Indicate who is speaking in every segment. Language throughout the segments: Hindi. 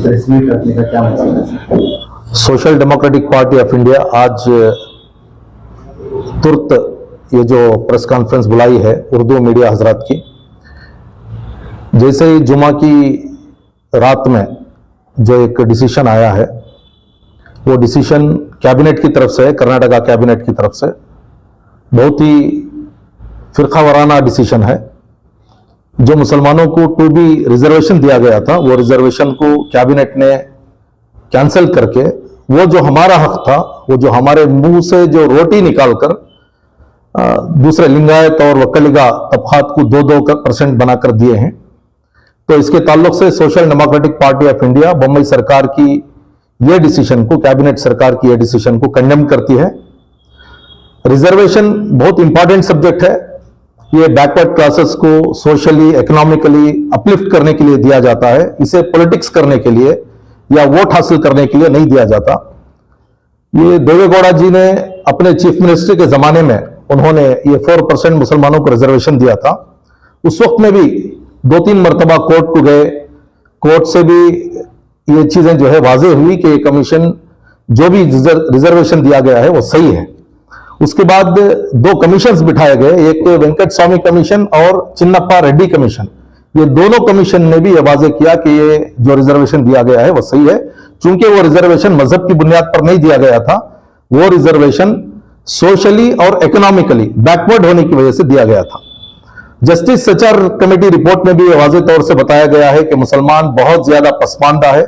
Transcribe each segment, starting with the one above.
Speaker 1: प्रेस मीट रखने का क्या मकसद है?
Speaker 2: Social democratic party of India आज तुरंत ये जो प्रेस कॉन्फ्रेंस बुलाई है उर्दू मीडिया हजरात की, जैसे ही जुमा की रात में जो एक डिसीजन आया है, वो डिसीजन कैबिनेट की तरफ से है, कर्नाटका कैबिनेट की तरफ से। बहुत ही फिरका वाराना डिसीजन है। जो मुसलमानों को 2B रिजर्वेशन दिया गया था, वो रिजर्वेशन को कैबिनेट ने कैंसिल करके वो जो हमारा हक था, वो जो हमारे मुंह से जो रोटी निकालकर दूसरे लिंगायत और वक्कलिगा तबकात को 2% बनाकर दिए हैं। तो इसके ताल्लुक से social democratic party of India Bombay सरकार की ये डिसीजन को, कैबिनेट सरकार की ये डिसीजन को कंडेम करती है। रिजर्वेशन बहुत इंपॉर्टेंट सब्जेक्ट है। ये बैकवर्ड क्लासेस को सोशली इकोनॉमिकली अपलिफ्ट करने के लिए दिया जाता है। इसे पॉलिटिक्स करने के लिए या वोट हासिल करने के लिए नहीं दिया जाता। ये देवेगौड़ा जी ने अपने चीफ मिनिस्टर के जमाने में उन्होंने ये 4% मुसलमानों को रिजर्वेशन दिया था। उस वक्त में भी 2-3 मरतबा कोर्ट को गए, कोर्ट से भी ये चीजें जो है वाजे हुई कि ये कमीशन जो भी रिजर्वेशन दिया गया है वो सही है। उसके बाद 2 कमीशंस बिठाए गए, एक वेंकट स्वामी कमीशन और चिन्नप्पा रेड्डी कमीशन। ये दोनों कमीशन ने भी ये वाजे किया कि ये जो रिजर्वेशन दिया गया है वो सही है, चूंकि वो रिजर्वेशन मजहब की बुनियाद पर नहीं दिया गया था, वो रिजर्वेशन सोशली और इकोनॉमिकली बैकवर्ड होने की वजह से दिया गया था। जस्टिस सचार कमेटी रिपोर्ट में भी ये वाज़ेह तौर से बताया गया है कि मुसलमान बहुत ज्यादा पसमानदा है।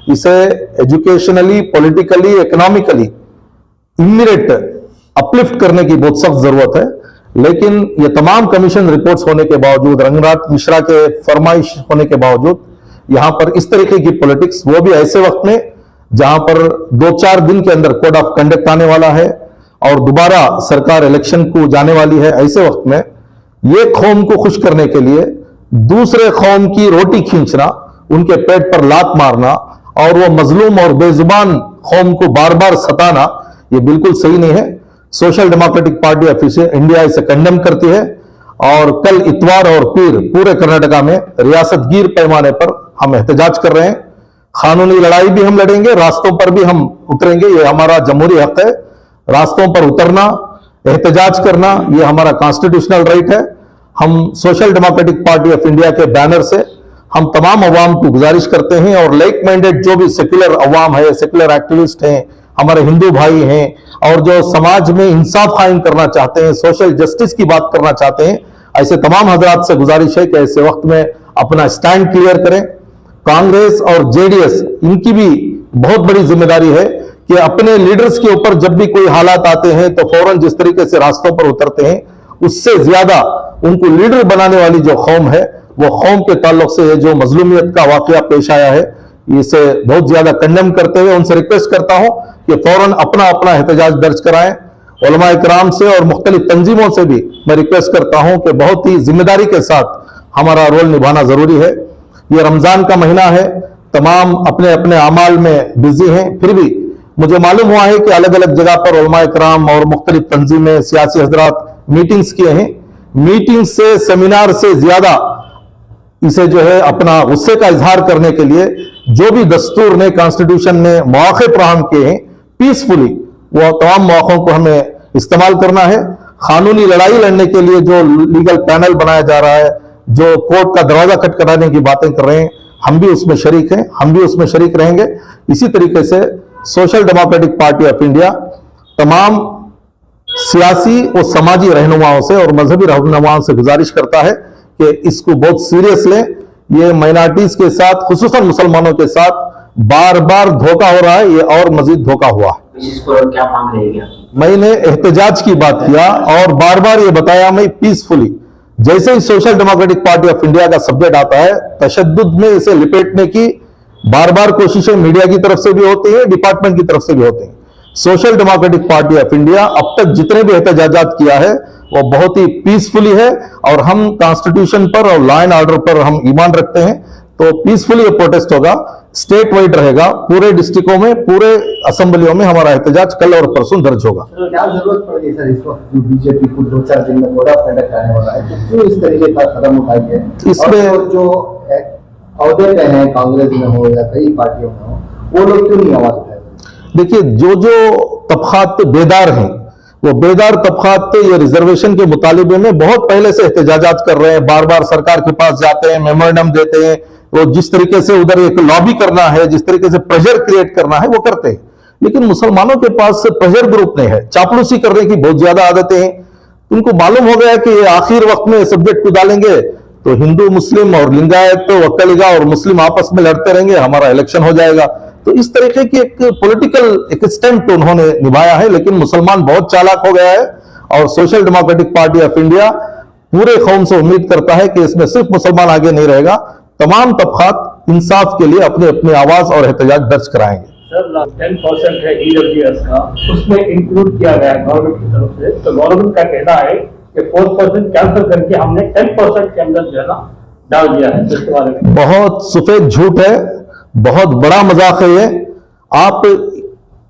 Speaker 2: इसे educationally, politically, economically immediate uplift करने की बहुत सख्त जरूरत है। लेकिन ये तमाम कमीशन रिपोर्ट्स होने के बावजूद, रंगनाथ मिश्रा के फरमाइश होने के बावजूद, यहां पर इस तरीके की पॉलिटिक्स, वो भी ऐसे वक्त में जहां पर 2-4 दिन के अंदर कोड ऑफ कंडक्ट आने वाला है और दोबारा सरकार इलेक्शन को जाने वाली है, ऐसे वक्त में ये कौम को खुश करने के लिए दूसरे कौम की रोटी खींचना, उनके पेट पर लात मारना और वो मजलूम और बेजुबान कौम को बार बार सताना, ये बिल्कुल सही नहीं है। Social democratic party of India इसे कंडेम करती है और कल इतवार और पीर पूरे कर्नाटका में रियासतगीर पैमाने पर हम एहतजाज कर रहे हैं। कानूनी लड़ाई भी हम लड़ेंगे, रास्तों पर भी हम उतरेंगे। ये हमारा जमहूरी हक है। रास्तों पर उतरना, एहतजाज करना, ये हमारा कॉन्स्टिट्यूशनल राइट है। हम social democratic party of India के बैनर से हम तमाम अवाम को गुजारिश करते हैं और लाइक माइंडेड जो भी सेक्युलर अवाम है, सेक्युलर एक्टिविस्ट हैं, हमारे हिंदू भाई हैं और जो समाज में इंसाफ कायम करना चाहते हैं, सोशल जस्टिस की बात करना चाहते हैं, ऐसे तमाम हजरात से गुजारिश है कि ऐसे वक्त में अपना स्टैंड क्लियर करें। कांग्रेस और जेडीएस, इनकी भी बहुत बड़ी जिम्मेदारी है कि अपने लीडर्स के ऊपर जब भी कोई हालात आते हैं तो फौरन जिस तरीके से रास्तों पर उतरते हैं, उससे ज्यादा उनको लीडर बनाने वाली जो कौम है, वो कौम के ताल्लुक से जो मजलूमियत का वाकया पेश आया है, इसे बहुत ज्यादा कंडेम करते हुए उनसे रिक्वेस्ट करता हूं कि फौरन अपना अपना एहतजाज दर्ज कराएं। उलमा इकराम से और मुख्तलिफ तंजीमों से भी मैं रिक्वेस्ट करता हूं कि बहुत ही जिम्मेदारी के साथ हमारा रोल निभाना जरूरी है। ये रमजान का महीना है, तमाम अपने अपने अमाल में बिजी हैं, फिर भी मुझे मालूम हुआ है कि अलग अलग जगह पर उलमा इकराम और मुख्तलिफ तंजीमें, सियासी हजरात मीटिंग्स किए हैं। मीटिंग से, सेमिनार से ज्यादा इसे जो है अपना गुस्से का इजहार करने के लिए जो भी दस्तूर ने, कॉन्स्टिट्यूशन ने मौके फराहम किए हैं पीसफुली, वो तमाम मौकों को हमें इस्तेमाल करना है। कानूनी लड़ाई लड़ने के लिए जो लीगल पैनल बनाया जा रहा है, जो कोर्ट का दरवाजा खटखटाने की बातें कर रहे हैं, हम भी उसमें शरीक हैं, हम भी उसमें शरीक रहेंगे। इसी तरीके से social democratic party of India तमाम सियासी और समाजी रहनुमाओं से और मजहबी रहनुमाओं से गुजारिश करता है कि इसको बहुत सीरियस लें। ये माइनॉरिटीज के साथ, खुसूसन मुसलमानों के साथ बार बार धोखा हो रहा है, ये और मजीद धोखा हुआ है।
Speaker 1: इस पर क्या मांग रहे हैं?
Speaker 2: मैंने एहतजाज की बात किया और बार बार ये बताया मैं पीसफुली, जैसे ही social democratic party of India का सब्जेक्ट आता है, तशद्दुद में इसे लिपेटने की बार बार कोशिशें मीडिया की तरफ से भी होती है, डिपार्टमेंट की तरफ से भी होती है। Social democratic party of India अब तक जितने भी एहतजाजात किया है वो बहुत ही पीसफुली है और हम कॉन्स्टिट्यूशन पर और लॉ एंड ऑर्डर पर हम ईमान रखते हैं। तो पीसफुली ये प्रोटेस्ट होगा, स्टेट वाइड रहेगा, पूरे डिस्ट्रिक्टों में, पूरे असेंबलियों में हमारा एहतजाज कल और परसों दर्ज होगा।
Speaker 1: क्या जरूरत पड़ गई सर इस वक्त, जो बीजेपी को 2-4 दिन में कोड ऑफ कंडक्ट आने वाला है, तो क्यों इस तरीके का कदम उठाई है? इसमें जो अहदे पे हैं, कांग्रेस में हो या कई पार्टियों में हो, वो लोग क्यों नहीं आवाज उठाए?
Speaker 2: देखिए, जो जो तबकात बेदार हैं, वो बेदार तबकात ये रिजर्वेशन के मुतालिबे में बहुत पहले से एहतजाजात कर रहे हैं, बार बार सरकार के पास जाते हैं, मेमोरेंडम देते हैं। वो जिस तरीके से उधर एक लॉबी करना है, जिस तरीके से प्रेशर क्रिएट करना है, वो करते हैं। लेकिन मुसलमानों के पास प्रेशर ग्रुप नहीं है, चापलूसी करने की बहुत ज्यादा आदतें हैं। उनको मालूम हो गया कि ये आखिर वक्त में सब्जेक्ट को डालेंगे तो हिंदू मुस्लिम और लिंगायत तो वक्कलिगा और मुस्लिम आपस में लड़ते रहेंगे, हमारा इलेक्शन हो जाएगा। तो इस तरीके की एक पॉलिटिकल एक स्टंट उन्होंने निभाया है। लेकिन मुसलमान बहुत चालाक हो गया है और social democratic party of India पूरे कौम से उम्मीद करता है कि इसमें सिर्फ मुसलमान आगे नहीं रहेगा, तमाम तबकात इंसाफ के लिए अपने अपनी आवाज और एहतजाज दर्ज कराएंगे।
Speaker 3: सर 10% है EWS का, उसमें इंक्लूड किया गया है गवर्नमेंट की तरफ से। तो गवर्नमेंट का कहना है कि 4% कैंसिल करके हमने 10% के अंदर जो है ना डाल दिया है। इसके बारे में
Speaker 2: बहुत सफेद झूठ है, बहुत बड़ा मजाक है ये। आप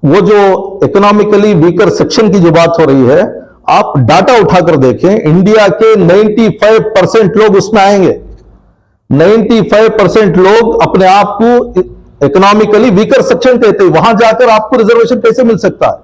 Speaker 2: वो जो इकोनॉमिकली वीकर सेक्शन की जो बात हो रही है, आप डाटा उठाकर देखें, इंडिया के 95% लोग उसमें आएंगे। 95% लोग अपने आप को इकोनॉमिकली वीकर सेक्शन कहते हैं, वहां जाकर आपको रिजर्वेशन कैसे मिल सकता है?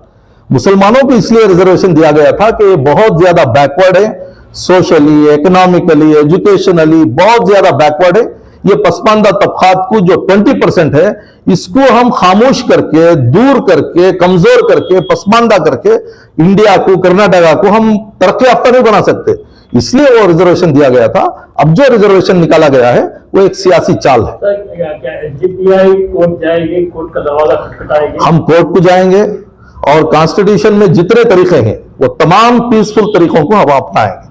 Speaker 2: मुसलमानों को इसलिए रिजर्वेशन दिया गया था कि ये बहुत ज्यादा बैकवर्ड है, सोशली, इकोनॉमिकली, एजुकेशनली बहुत ज्यादा बैकवर्ड है। ये पसमानदा तबकात को जो 20% है, इसको हम खामोश करके, दूर करके, कमजोर करके, पसमानदा करके इंडिया को, कर्नाटका को हम तरक्की याफ्ता नहीं बना सकते। इसलिए वो रिजर्वेशन दिया गया था। अब जो रिजर्वेशन निकाला गया है वो एक सियासी चाल है।
Speaker 3: सर क्या SGPI कोर्ट जाएगी, कोर्ट का दरवाजा खटखटाएगी?
Speaker 2: हम कोर्ट को जाएंगे और कॉन्स्टिट्यूशन में जितने तरीके हैं वो तमाम पीसफुल तरीकों को हम अपनाएंगे।